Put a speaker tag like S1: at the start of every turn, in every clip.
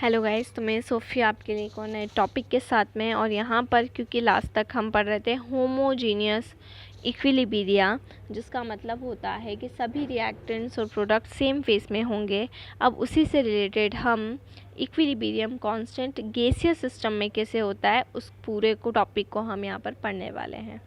S1: Hello guys, तो मैं Sophia आपके लिए एक और नए टॉपिक के साथ में। और यहाँ पर क्योंकि लास्ट तक हम पढ़ रहे थे होमोजीनियस इक्विलिब्रिया, जिसका मतलब होता है कि सभी रिएक्टेंट्स और प्रोडक्ट सेम फेस में होंगे। अब उसी से रिलेटेड हम इक्विलिब्रियम कांस्टेंट गैसियस सिस्टम में कैसे होता है उस पूरे को टॉपिक को हम यहाँ पर पढ़ने वाले हैं।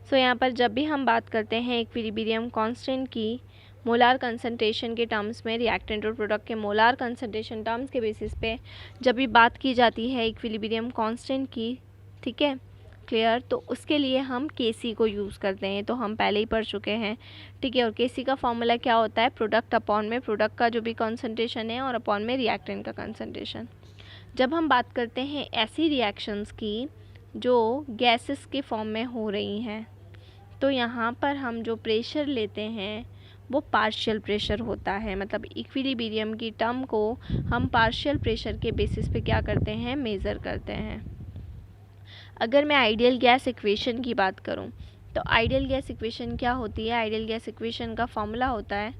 S1: सो यहाँ पर जब भी हम बात करते हैं इक्विलिब्रियम कांस्टेंट की मोलार कंसंट्रेशन के टर्म्स में, रिएक्टेंट और प्रोडक्ट के मोलार कंसंट्रेशन टर्म्स के बेसिस पे जब भी बात की जाती है इक्विलिब्रियम कांस्टेंट की, ठीक है, क्लियर, तो उसके लिए हम केसी को यूज़ करते हैं। तो हम पहले ही पढ़ चुके हैं, ठीक है। और केसी का फॉर्मूला क्या होता है? प्रोडक्ट अपॉन में प्रोडक्ट का जो भी कंसंट्रेशन है और अपॉन में रिएक्टेंट का कंसंट्रेशन। जब हम बात करते हैं ऐसी रिएक्शंस की जो गैसेस के फॉर्म में हो रही हैं, तो यहाँ पर हम जो प्रेशर लेते हैं वो पार्शियल प्रेशर होता है। मतलब इक्विलिब्रियम की टर्म को हम पार्शियल प्रेशर के बेसिस पे क्या करते हैं? मेज़र करते हैं। अगर मैं आइडियल गैस इक्वेशन की बात करूं, तो आइडियल गैस इक्वेशन क्या होती है? आइडियल गैस इक्वेशन का फॉर्मूला होता है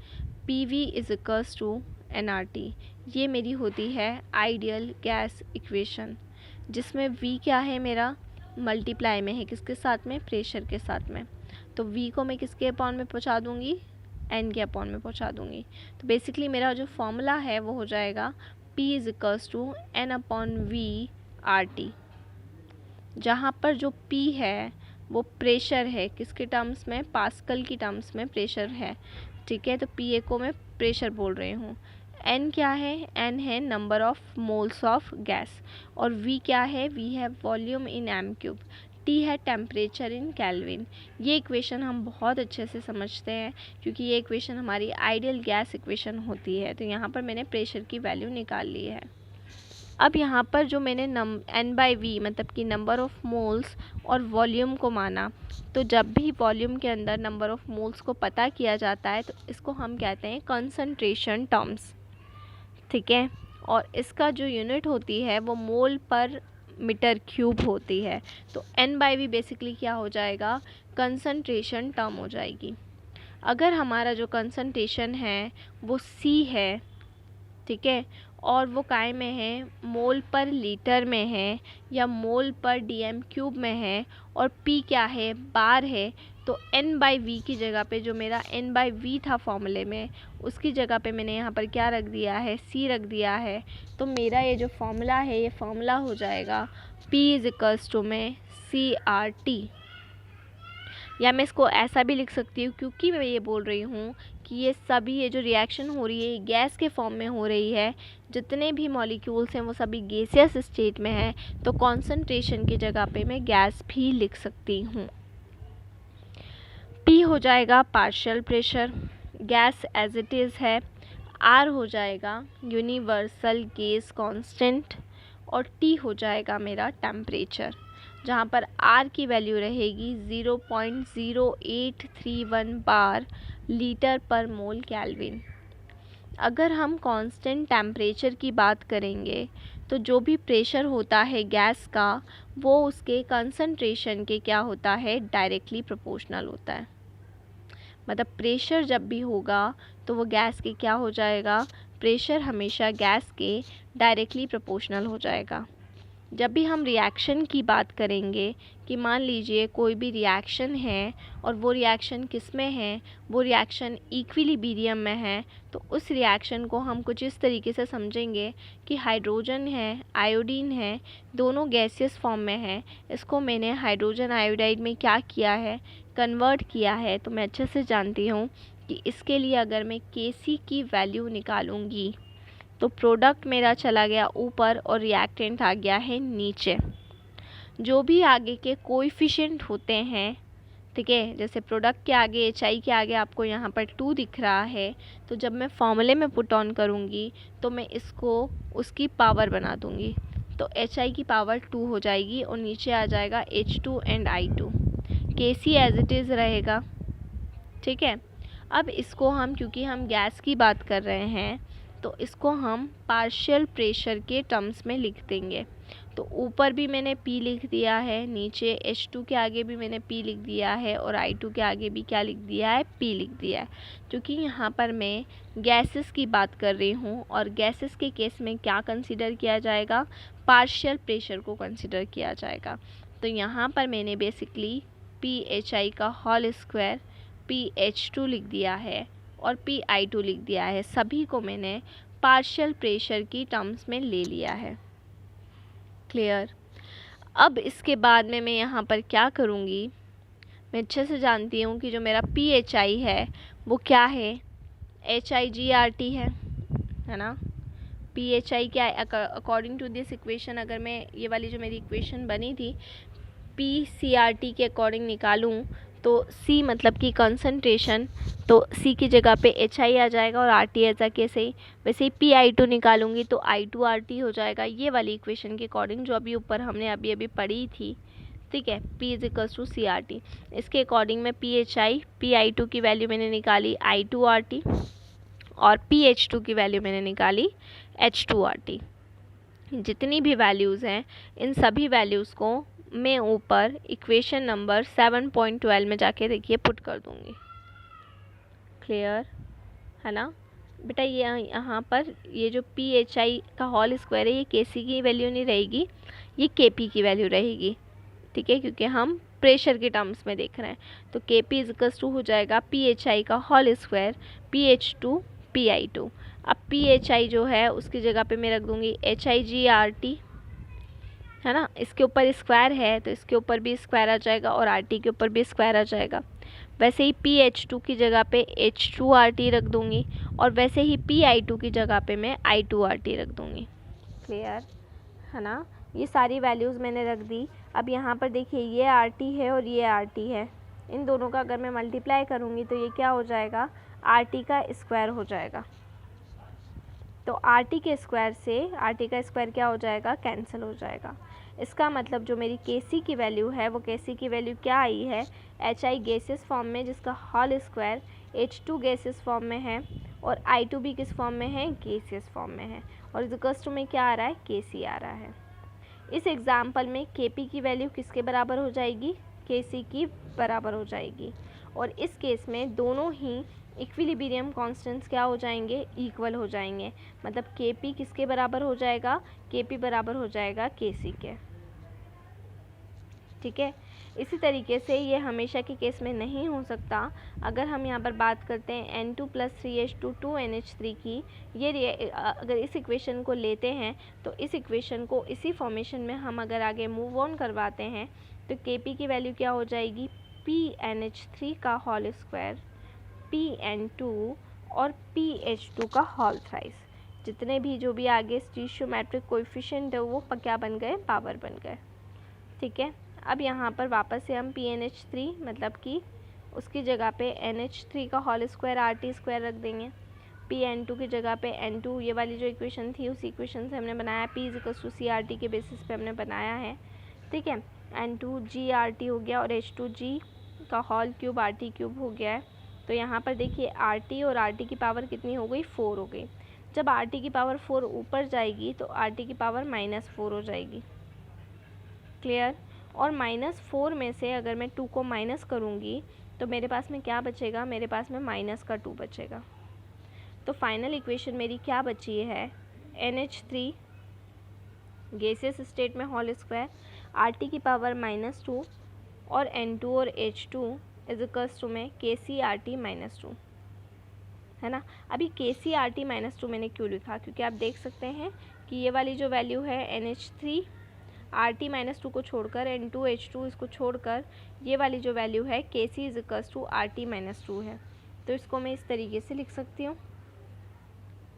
S1: PV is equals to nRT। ये मेरी होती है आइडियल गैस इक्वेशन, जिसमें V क्या है? मेरा मल्टीप्लाई में है, किसके साथ में? प्रेशर के साथ में। तो V को मैं किसके अपॉन में पहुंचा दूंगी? N के अपॉन में पहुंचा दूंगी। तो बेसिकली मेरा जो फॉर्मूला है वो हो जाएगा P is equals to N upon V RT, जहाँ पर जो P है वो प्रेशर है, किसके टर्म्स में? पास्कल की टर्म्स में प्रेशर है, ठीक है। तो PA को मैं प्रेशर बोल रही हूँ। N क्या है? N है number of moles of gas, और V क्या है? V है volume in m cube, T है टेम्परेचर इन केल्विन। ये इक्वेशन हम बहुत अच्छे से समझते हैं क्योंकि ये इक्वेशन हमारी आइडियल गैस इक्वेशन होती है। तो यहाँ पर मैंने प्रेशर की वैल्यू निकाल ली है। अब यहाँ पर जो मैंने N/V मतलब कि नंबर ऑफ़ मोल्स और वॉल्यूम को माना, तो जब भी वॉल्यूम के अंदर नंबर ऑफ़ मोल्स को पता किया जाता है तो इसको हम कहते हैं कंसंट्रेशन टर्म्स, ठीक है। और इसका जो यूनिट होती है वो मोल पर मीटर क्यूब होती है। तो N/V बेसिकली क्या हो जाएगा? कंसंट्रेशन टर्म हो जाएगी। अगर हमारा जो कंसंट्रेशन है वो C है, ठीक है, और वो काय में है? मोल पर लीटर में है या मोल पर DM क्यूब में है, और P क्या है? बार है। तो N/V की जगह पे जो मेरा N/V था फॉर्मूले में, उसकी जगह पे मैंने यहाँ पर क्या रख दिया है? C रख दिया है। तो मेरा ये जो फॉर्मूला है ये फॉर्मूला हो जाएगा P इज इक्वल्स टू में CRT। या मैं इसको ऐसा भी लिख सकती हूँ, क्योंकि मैं ये बोल रही हूँ कि ये जो रिएक्शन हो रही है गैस के फॉर्म में हो रही है, जितने भी मॉलिक्यूल्स हैं वो सभी गैसियस स्टेट में है, तो कॉन्सेंट्रेशन की जगह पे मैं गैस भी लिख सकती हूँ। P हो जाएगा partial pressure, gas as it is है। R हो जाएगा यूनिवर्सल गैस कांस्टेंट, और T हो जाएगा मेरा टेम्परेचर, जहाँ पर R की वैल्यू रहेगी 0.0831 बार लीटर पर मोल केल्विन। अगर हम कांस्टेंट टेम्परेचर की बात करेंगे तो जो भी प्रेशर होता है गैस का वो उसके कंसंट्रेशन के क्या होता है? डायरेक्टली प्रोपोर्शनल होता है। मतलब प्रेशर जब भी होगा तो वो गैस के क्या हो जाएगा? प्रेशर हमेशा गैस के डायरेक्टली प्रोपोर्शनल हो जाएगा। जब भी हम रिएक्शन की बात करेंगे कि मान लीजिए कोई भी रिएक्शन है और वो रिएक्शन किस में है? वो रिएक्शन इक्विलिब्रियम में है, तो उस रिएक्शन को हम कुछ इस तरीके से समझेंगे कि हाइड्रोजन है, आयोडीन है, दोनों गैसियस फॉर्म में है। इसको मैंने हाइड्रोजन आयोडाइड में क्या किया है? कन्वर्ट किया है। तो मैं अच्छे से जानती हूँ कि इसके लिए अगर मैं Kc की वैल्यू निकालूंगी तो प्रोडक्ट मेरा चला गया ऊपर और रिएक्टेंट आ गया है नीचे। जो भी आगे के कोएफिशिएंट होते हैं, ठीक है, जैसे प्रोडक्ट के आगे HI के आगे आपको यहाँ पर 2 दिख रहा है, तो जब मैं फॉर्मूले में पुट ऑन करूँगी तो मैं इसको उसकी पावर बना दूँगी। तो HI की पावर 2 हो जाएगी और नीचे आ जाएगा H2 and I2। Kc as it is रहेगा, ठीक है। अब इसको हम, क्योंकि हम गैस की बात कर रहे हैं, तो इसको हम पार्शियल प्रेशर के टर्म्स में लिख देंगे। तो ऊपर भी मैंने P लिख दिया है, नीचे H2 के आगे भी मैंने P लिख दिया है और I2 के आगे भी क्या लिख दिया है, P लिख दिया है। क्योंकि यहाँ पर मैं गैसेस की बात कर रही हूँ और गैसेस के केस में क्या कंसीडर किया जाएगा, पार्शियल प्रेशर को कंसीडर किया जाएगा। तो यहाँ पर मैंने बेसिकली PHI का होल स्क्वायर PH2 लिख दिया है और PI2 लिख दिया है। सभी को मैंने पार्शियल प्रेशर की टर्म्स में ले लिया है। क्लियर। अब इसके बाद में मैं यहाँ पर क्या करूँगी, मैं अच्छे से जानती हूँ कि जो मेरा PHI है वो क्या है, HIGRT है ना। PHI क्या है, अकॉर्डिंग टू दिस इक्वेशन, अगर मैं ये वाली जो मेरी इक्वेशन बनी थी PCRT के अकॉर्डिंग निकालूँ तो C मतलब कि कंसंट्रेशन, तो C की जगह पे HI आ जाएगा और RT ऐसा कैसे ही, वैसे ही PI2 निकालूंगी तो I2RT हो जाएगा, ये वाली इक्वेशन के अकॉर्डिंग जो अभी ऊपर हमने अभी पढ़ी थी। ठीक है, P is equals to CRT। इसके अकॉर्डिंग में PHI PI2 की वैल्यू मैंने निकाली I2RT और PH2 की वैल्यू मैंने निकाली H2RT। जितनी भी वैल्यूज़ हैं इन सभी वैल्यूज़ को मैं ऊपर इक्वेशन नंबर 7.12 में जाके देखिए पुट कर दूंगी। क्लियर है ना बेटा। ये यहाँ पर ये जो PHI का होल स्क्वायर है ये KC की वैल्यू नहीं रहेगी, ये KP की वैल्यू रहेगी। ठीक है, क्योंकि हम प्रेशर के टर्म्स में देख रहे हैं। तो KP इक्वल्स टू हो जाएगा PHI का होल स्क्वायर PH2 PI2। अब PHI जो है उसकी जगह पे मैं रख दूंगी HIGRT, है ना। इसके ऊपर स्क्वायर है तो इसके ऊपर भी स्क्वायर आ जाएगा और RT के ऊपर भी स्क्वायर आ जाएगा। वैसे ही PH2 की जगह पे H2RT रख दूंगी और वैसे ही PI2 की जगह पे मैं I2RT रख दूंगी। क्लियर है ना। ये सारी वैल्यूज़ मैंने रख दी। अब यहाँ पर देखिए ये RT है और ये RT है, इन दोनों का अगर मैं मल्टीप्लाई करूँगी तो ये क्या हो जाएगा, RT का स्क्वायर हो जाएगा। तो RT के स्क्वायर से RT का स्क्वायर क्या हो जाएगा, कैंसिल हो जाएगा। इसका मतलब जो मेरी KC की वैल्यू है वो KC की वैल्यू क्या आई है, HI गैसेस फॉर्म में जिसका whole square H2 gases form में है और I2 भी किस फॉर्म में है, गैसेस फॉर्म में है, और इक्वल्स टू में क्या आ रहा है, KC आ रहा है। इस एग्जाम्पल में KP की वैल्यू किसके बराबर हो जाएगी, KC की बराबर हो जाएगी। और इस केस में दोनों ही इक्विलिब्रियम कांस्टेंट्स क्या हो जाएंगे, इक्वल हो जाएंगे। मतलब KP किसके बराबर हो जाएगा, KP बराबर हो जाएगा KC के। ठीक है, इसी तरीके से ये हमेशा के केस में नहीं हो सकता। अगर हम यहाँ पर बात करते हैं N2 + 3H2 2NH3 की, ये अगर इस इक्वेशन को लेते हैं तो इस इक्वेशन को इसी फॉर्मेशन में हम अगर आगे मूव ऑन करवाते हैं तो KP की वैल्यू क्या हो जाएगी, PNH3 का होल स्क्वायर PN2 और PH2 का होल थ्राइस। जितने भी जो भी आगे स्टीशियोमेट्रिक कोएफिशिएंट है वो क्या बन गए, पावर बन गए। ठीक है, अब यहाँ पर वापस से हम PNH3 मतलब कि उसकी जगह पे NH3 का होल स्क्वायर RT स्क्वायर रख देंगे। PN2 की जगह पे N2, ये वाली जो इक्वेशन थी उस इक्वेशन से हमने बनाया, P = CRT के बेसिस पे हमने बनाया है। ठीक है, N2GRT हो गया और H2G का होल क्यूब RT क्यूब हो गया है। तो यहाँ पर देखिए RT और RT की पावर कितनी हो गई, 4 हो गई। जब RT की पावर 4 ऊपर जाएगी तो RT की पावर -4 हो जाएगी। क्लियर। और -4 में से अगर मैं 2 को माइनस करूँगी तो मेरे पास में क्या बचेगा, मेरे पास में -2 बचेगा। तो फाइनल इक्वेशन मेरी क्या बची है, NH3 गैसेस स्टेट में होल स्क्वायर RT की पावर -2 और N2 और H2 इक्वल्स टू में KCRT -2, है ना। अभी KCRT -2 मैंने क्यों लिखा, क्योंकि आप देख सकते हैं कि ये वाली जो वैल्यू है NH3 RT -2 को छोड़कर, N2 H2 इसको छोड़कर, ये वाली जो वैल्यू है KC = RT -2 है। तो इसको मैं इस तरीके से लिख सकती हूँ।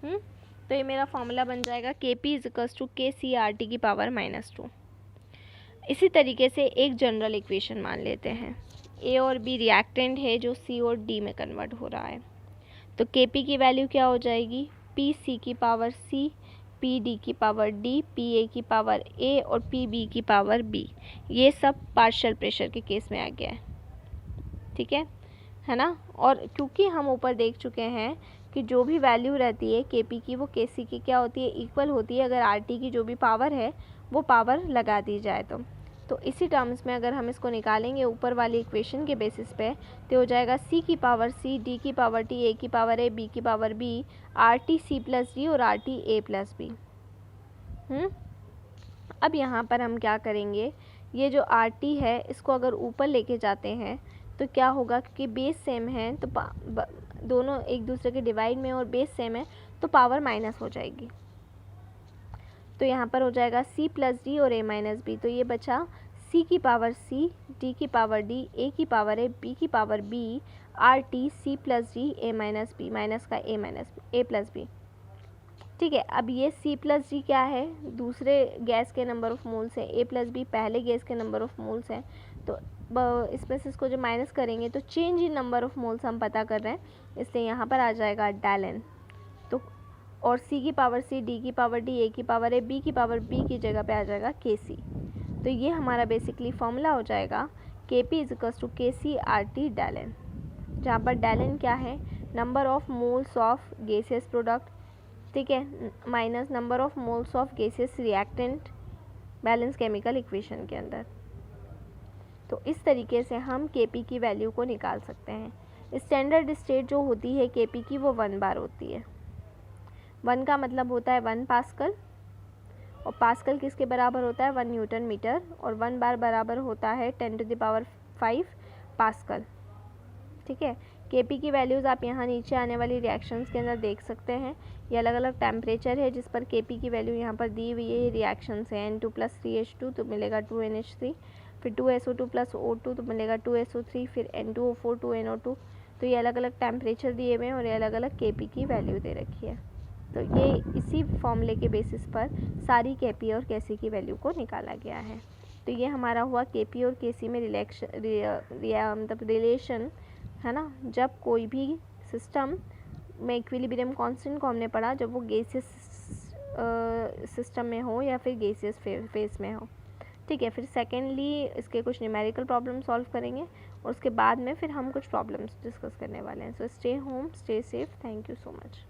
S1: तो ये मेरा फॉर्मूला बन जाएगा KP = KCRT की पावर -2। इसी तरीके से एक जनरल इक्वेशन मान लेते हैं, A और B रिएक्टेंट है जो C और D में कन्वर्ट हो रहा है। तो KP की वैल्यू क्या हो जाएगी, PC की पावर C, PD की पावर D, PA की पावर A और PB की पावर B। ये सब पार्शियल प्रेशर के केस में आ गया है। ठीक है ना। और क्योंकि हम ऊपर देख चुके हैं कि जो भी वैल्यू रहती है Kp की वो Kc की क्या होती है, इक्वल होती है अगर Rt की जो भी पावर है वो पावर लगा दी जाए तो इसी टर्म्स में अगर हम इसको निकालेंगे ऊपर वाली इक्वेशन के बेसिस पे तो हो जाएगा c की पावर c, d की पावर t, a की पावर a, b की power b, rt c plus d और rt a प्लस b। अब यहाँ पर हम क्या करेंगे, ये जो rt है इसको अगर ऊपर लेके जाते हैं तो क्या होगा, क्योंकि बेस सेम है तो दोनों एक दूसरे के डिवाइड में और बेस सेम है तो पावर माइनस हो जाएगी। तो यहाँ पर हो जाएगा c प्लस डी और a माइनस बी, तो ये बचा c की पावर c, d की पावर d, a की पावर a, b की power b, rt c plus d a minus b, minus का a minus a plus b। ठीक है, अब ये c प्लस d क्या है, दूसरे गैस के नंबर ऑफ मोल्स है, a प्लस b पहले गैस के नंबर ऑफ मोल्स हैं, तो इसमें से इसको जो माइनस करेंगे तो change in number of moles हम पता कर रहे हैं, इसलिए यहाँ पर आ जाएगा डालन। तो और c की पावर c, d की पावर d, a की पावर a, b की पावर b की जगह पे आ जाएगा kc। तो ये हमारा बेसिकली फॉर्मूला हो जाएगा kp is equals to kc RT डालन, जहाँ पर डालन क्या है, number of moles of gaseous product, ठीक है, minus number of moles of gaseous reactant balance chemical equation के अंदर। तो इस तरीके से हम kp की वैल्यू को निकाल सकते हैं। स्टैंडर्ड स्टेट जो होती है kp की वो 1 बार होती है। 1 का मतलब होता है 1 पास्कल, और पास्कल किसके बराबर होता है, 1 न्यूटन मीटर, और 1 बार बराबर होता है 10 टू द पावर 5 पास्कल। ठीक है, kp की वैल्यूज़ आप यहाँ नीचे आने वाली रिएक्शंस के अंदर देख सकते हैं। ये अलग अलग टेम्परेचर है जिस पर kp की वैल्यू यहाँ पर दी हुई है। रिएक्शंस है N2 प्लस 3H2 तो मिलेगा 2NH3, फिर 2SO2 प्लस O2 तो मिलेगा 2SO3, फिर N2O4 2NO2। तो ये अलग अलग टेम्परेचर दिए हुए हैं और ये अलग अलग kp की वैल्यू दे रखी है। तो ये इसी फॉर्मूले के बेसिस पर सारी kp और kc की वैल्यू को निकाला गया है। तो ये हमारा हुआ kp और kc में मतलब रिलेशन है ना, जब कोई भी सिस्टम में इक्विलिब्रियम कांस्टेंट को हमने पढ़ा जब वो गैसियस सिस्टम में हो या फिर गैसियस फेस में हो। ठीक है, फिर सेकेंडली इसके कुछ न्यूमेरिकल प्रॉब्लम सॉल्व करेंगे और उसके बाद में फिर हम कुछ प्रॉब्लम्स डिस्कस करने वाले हैं। So stay home, stay safe, thank you so much.